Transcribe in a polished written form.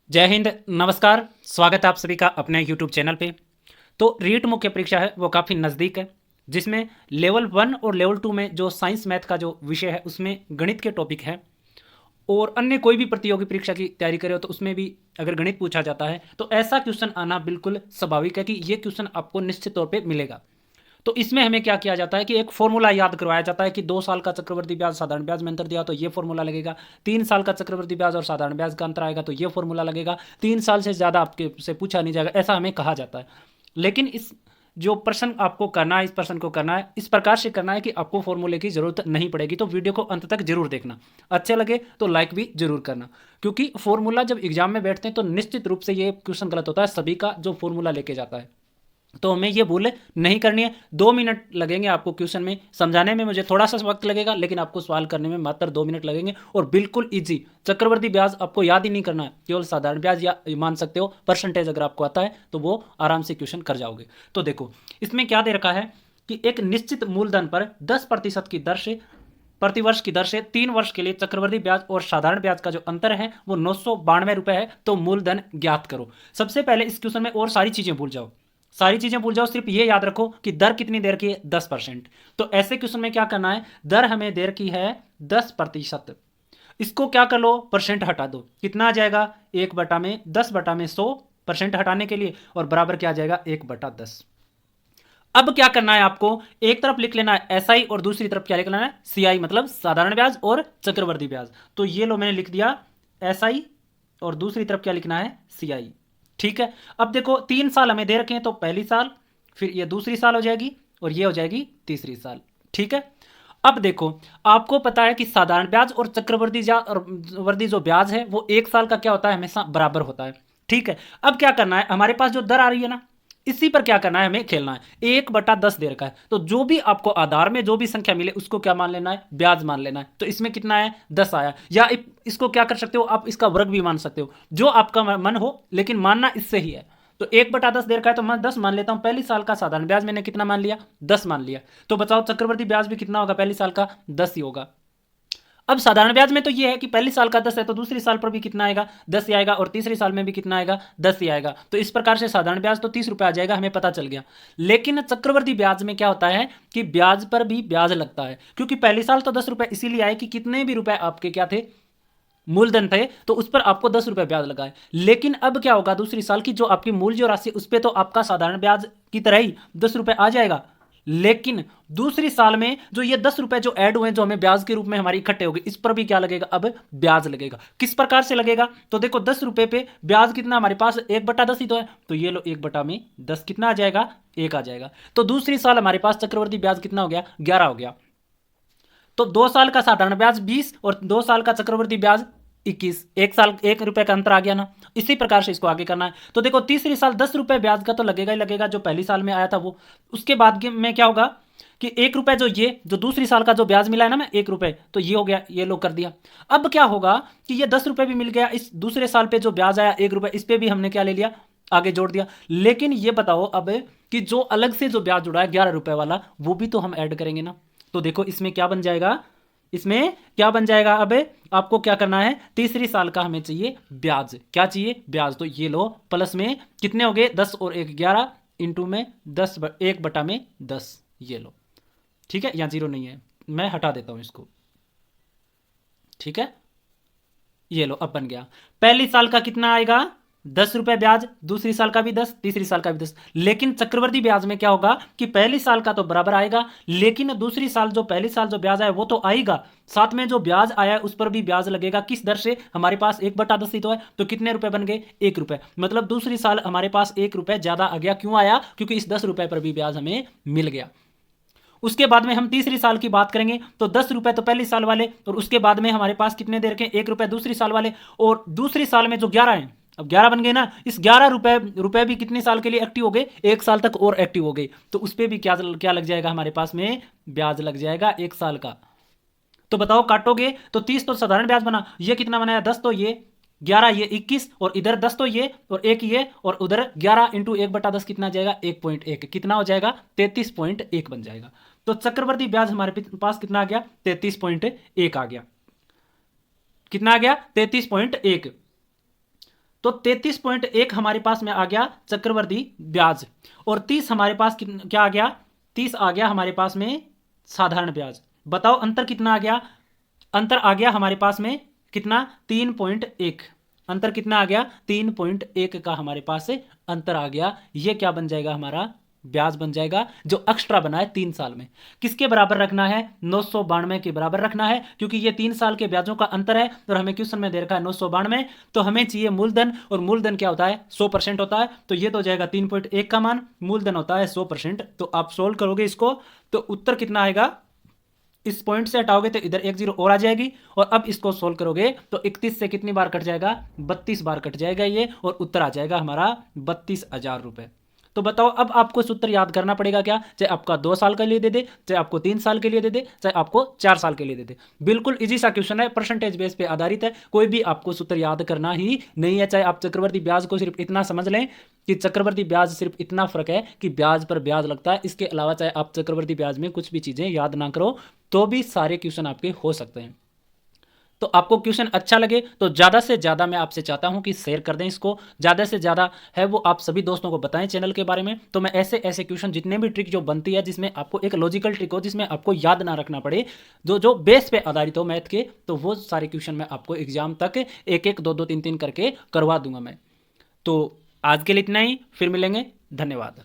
जय हिंद, नमस्कार। स्वागत है आप सभी का अपने यूट्यूब चैनल पे। तो रीट मुख्य परीक्षा है वो काफ़ी नज़दीक है, जिसमें लेवल 1 और लेवल 2 में जो साइंस मैथ का जो विषय है उसमें गणित के टॉपिक है। और अन्य कोई भी प्रतियोगी परीक्षा की तैयारी करे हो तो उसमें भी अगर गणित पूछा जाता है तो ऐसा क्वेश्चन आना बिल्कुल स्वाभाविक है कि ये क्वेश्चन आपको निश्चित तौर पर मिलेगा। तो इसमें हमें क्या किया जाता है कि एक फॉर्मूला याद करवाया जाता है कि 2 साल का चक्रवर्ती ब्याज साधारण ब्याज में अंतर दिया तो ये फॉर्मूला लगेगा, 3 साल का चक्रवर्ती ब्याज और साधारण ब्याज का अंतर आएगा तो ये फॉर्मूला लगेगा, 3 साल से ज़्यादा आपके से पूछा नहीं जाएगा, ऐसा हमें कहा जाता है। लेकिन इस जो प्रश्न आपको करना है, इस प्रश्न को करना है इस प्रकार से करना है कि आपको फॉर्मूले की जरूरत नहीं पड़ेगी। तो वीडियो को अंत तक जरूर देखना, अच्छे लगे तो लाइक भी जरूर करना, क्योंकि फॉर्मूला जब एग्जाम में बैठते हैं तो निश्चित रूप से ये क्वेश्चन गलत होता है सभी का जो फॉर्मूला लेके जाता है। तो हमें ये भूल नहीं करनी है। 2 मिनट लगेंगे आपको क्वेश्चन में समझाने में, मुझे थोड़ा सा वक्त लगेगा लेकिन आपको सवाल करने में मात्र 2 मिनट लगेंगे और बिल्कुल इजी। चक्रवर्ती ब्याज आपको याद ही नहीं करना है, केवल साधारण ब्याज या मान सकते हो परसेंटेज अगर आपको आता है तो वो आराम से क्वेश्चन कर जाओगे। तो देखो इसमें क्या दे रखा है कि एक निश्चित मूलधन पर 10% की दर से प्रतिवर्ष की दर से 3 वर्ष के लिए चक्रवर्ती ब्याज और साधारण ब्याज का जो अंतर है वो 992 रुपए है। तो मूलधन ज्ञात करो। सबसे पहले इस क्वेश्चन में और सारी चीजें भूल जाओ, सारी चीजें भूल जाओ, सिर्फ ये याद रखो कि दर कितनी देर की है, 10%। तो ऐसे क्वेश्चन में क्या करना है, दर हमें देर की है 10%। इसको क्या कर लो, परसेंट हटा दो, कितना आ जाएगा 1/10/100 परसेंट हटाने के लिए, और बराबर क्या आ जाएगा 1/10। अब क्या करना है आपको, एक तरफ लिख लेना है एसआई और दूसरी तरफ क्या लिख लेना है सीआई, मतलब साधारण ब्याज और चक्रवर्ती ब्याज। तो ये लो मैंने लिख दिया एसआई और दूसरी तरफ क्या लिखना है सीआई। ठीक है। अब देखो 3 साल हमें दे रखे हैं तो पहली साल, फिर ये दूसरी साल हो जाएगी और ये हो जाएगी तीसरी साल। ठीक है। अब देखो आपको पता है कि साधारण ब्याज और चक्रवर्ती वर्दी जो ब्याज है वो 1 साल का क्या होता है, हमेशा बराबर होता है। ठीक है। अब क्या करना है, हमारे पास जो दर आ रही है ना इसी पर क्या करना है, हमें खेलना है। 1/10 दे रखा है तो जो भी आपको आधार में जो भी संख्या मिले उसको क्या मान लेना है, ब्याज मान लेना है। तो इसमें कितना है 10 आया, या इसको क्या कर सकते हो आप, इसका वर्ग भी मान सकते हो, जो आपका मन हो, लेकिन मानना इससे ही है। तो 1/10 दे रखा है तो मैं 10 मान लेता हूं। पहली साल का साधारण ब्याज मैंने कितना मान लिया, 10 मान लिया। तो बताओ चक्रवर्ती ब्याज भी कितना होगा, पहली साल का 10 ही होगा। अब साधारण ब्याज में तो ये है कि पहली साल का 10 है तो दूसरी साल पर भी कितना आएगा 10 ही आएगा, और तीसरी साल में भी कितना आएगा 10 ही आएगा। तो इस प्रकार से साधारण ब्याज तो 30 रुपए आ जाएगा, हमें पता चल गया। लेकिन चक्रवर्ती ब्याज में क्या होता है कि ब्याज पर भी ब्याज लगता है, क्योंकि पहली साल तो 10 रुपए इसीलिए आए कि कितने भी रुपए आपके क्या थे, मूलधन थे, तो उस पर आपको 10 रुपए ब्याज लगा है। लेकिन अब क्या होगा, दूसरी साल की जो आपकी मूल जो राशि उस पर तो आपका साधारण ब्याज की तरह ही 10 रुपए आ जाएगा। लेकिन दूसरी साल में जो ये 10 रुपए जो ऐड हुए, जो हमें ब्याज के रूप में हमारी इकट्ठे होगी, इस पर भी क्या लगेगा, अब ब्याज लगेगा। किस प्रकार से लगेगा, तो देखो 10 रुपए पे ब्याज कितना हमारे पास 1/10 ही तो है, तो ये लो 1/10 कितना आ जाएगा 1 आ जाएगा। तो दूसरी साल हमारे पास चक्रवर्ती ब्याज कितना हो गया 11 हो गया। तो 2 साल का साधारण ब्याज 20 और 2 साल का चक्रवर्ती ब्याज 21, 1 साल 1 रुपए का अंतर आ गया ना। इसी प्रकार से इसको आगे करना है। तो देखो तीसरी साल 10 रुपए ब्याज का तो लगेगा ही लगेगा, जो पहली साल में आया था वो। उसके बाद में क्या होगा कि 1 रुपए जो ये जो दूसरी साल का जो ब्याज मिला है ना मैं 1 रुपए, तो ये हो गया, ये लो कर दिया। अब क्या होगा कि ये 10 रुपए भी मिल गया, इस दूसरे साल पे जो ब्याज आया 1 रुपए, इस पे भी हमने क्या ले लिया, आगे जोड़ दिया। लेकिन ये बताओ अब कि जो अलग से जो ब्याज जुड़ा है 11 रुपए वाला, वो भी तो हम ऐड करेंगे ना। तो देखो इसमें क्या बन जाएगा, इसमें क्या बन जाएगा, अब आपको क्या करना है, तीसरी साल का हमें चाहिए ब्याज, क्या चाहिए ब्याज। तो ये लो प्लस में कितने हो गए 10 और 1 11, इंटू में 10 1/10, ये लो। ठीक है, यहाँ जीरो नहीं है, मैं हटा देता हूं इसको। ठीक है, ये लो अब बन गया। पहली साल का कितना आएगा 10 रुपए ब्याज, दूसरी साल का भी 10, तीसरी साल का भी 10। लेकिन चक्रवर्ती ब्याज में क्या होगा कि पहली साल का तो बराबर आएगा, लेकिन दूसरी साल जो पहली साल जो ब्याज आया वो तो आएगा, साथ में जो ब्याज आया उस पर भी ब्याज लगेगा। किस दर से, हमारे पास 1/10 ही तो है, तो कितने रुपए बन गए 1 रुपए। मतलब दूसरी साल हमारे पास 1 रुपए ज्यादा आ गया। क्यों आया, क्योंकि इस 10 रुपए पर भी ब्याज हमें मिल गया। उसके बाद में हम तीसरी साल की बात करेंगे तो 10 रुपए तो पहली साल वाले, और उसके बाद में हमारे पास कितने दे रखे 1 रुपए दूसरी साल वाले, और दूसरी साल में जो 11 है, अब 11 बन गए ना, इस 11 रुपए भी कितने साल के लिए एक्टिव हो गए, 1 साल तक और एक्टिव हो गए। तो उस पर भी क्या क्या लग जाएगा, हमारे पास में ब्याज लग जाएगा 1 साल का। तो बताओ काटोगे तो 30 तो साधारण ब्याज बना, ये कितना बनाया 10, तो ये 11, ये 21, और इधर 10 तो ये, और 1 ये, और उधर 11 इंटू 1/10 कितना जाएगा 1.1, कितना हो जाएगा 33.1 बन जाएगा। तो चक्रवर्ती ब्याज हमारे पास कितना आ गया 33.1 आ गया। कितना आ गया 33.1। तो 33.1 हमारे पास में आ गया चक्रवर्ती ब्याज, और 30 हमारे पास क्या आ गया, 30 आ गया हमारे पास में साधारण ब्याज। बताओ अंतर कितना आ गया, अंतर आ गया हमारे पास में कितना, 3.1। अंतर कितना आ गया, 3.1 का हमारे पास से अंतर आ गया। ये क्या बन जाएगा, हमारा ब्याज बन जाएगा जो एक्स्ट्रा बना है 3 साल में। किसके बराबर रखना है, 992 के बराबर रखना है, क्योंकि ये 3 साल के ब्याजों का अंतर है और हमें क्वेश्चन में दे रखा है 992। तो हमें चाहिए मूलधन, और मूलधन क्या होता है, 100% होता है। तो ये तो हो जाएगा 3.1 का मान, मूलधन होता है 100%। तो आप सोल्व करोगे इसको तो उत्तर कितना आएगा, इस पॉइंट से हटाओगे तो इधर एक जीरो और आ जाएगी, और अब इसको सोल्व करोगे तो 31 से कितनी बार कट जाएगा, 32 बार कट जाएगा ये, और उत्तर आ जाएगा हमारा 32,000 रुपए। तो बताओ अब आपको सूत्र याद करना पड़ेगा क्या, चाहे आपका 2 साल के लिए दे दे, चाहे आपको 3 साल के लिए दे दे, चाहे आपको 4 साल के लिए दे दे। बिल्कुल इजी सा क्वेश्चन है, परसेंटेज बेस पे आधारित है, कोई भी आपको सूत्र याद करना ही नहीं है। चाहे आप चक्रवर्ती ब्याज को सिर्फ इतना समझ लें कि चक्रवर्ती ब्याज सिर्फ इतना फर्क है कि ब्याज पर ब्याज लगता है, इसके अलावा चाहे आप चक्रवर्ती ब्याज में कुछ भी चीजें याद ना करो तो भी सारे क्वेश्चन आपके हो सकते हैं। तो आपको क्वेश्चन अच्छा लगे तो ज़्यादा से ज़्यादा मैं आपसे चाहता हूं कि शेयर कर दें इसको, ज़्यादा से ज़्यादा है वो आप सभी दोस्तों को बताएं चैनल के बारे में। तो मैं ऐसे ऐसे क्वेश्चन, जितने भी ट्रिक जो बनती है जिसमें आपको एक लॉजिकल ट्रिक हो, जिसमें आपको याद ना रखना पड़े, जो जो बेस पे आधारित हो मैथ के, तो वो सारे क्वेश्चन मैं आपको एग्जाम तक एक एक दो दो तीन तीन करके करवा दूंगा मैं। तो आज के लिए इतना ही, फिर मिलेंगे, धन्यवाद।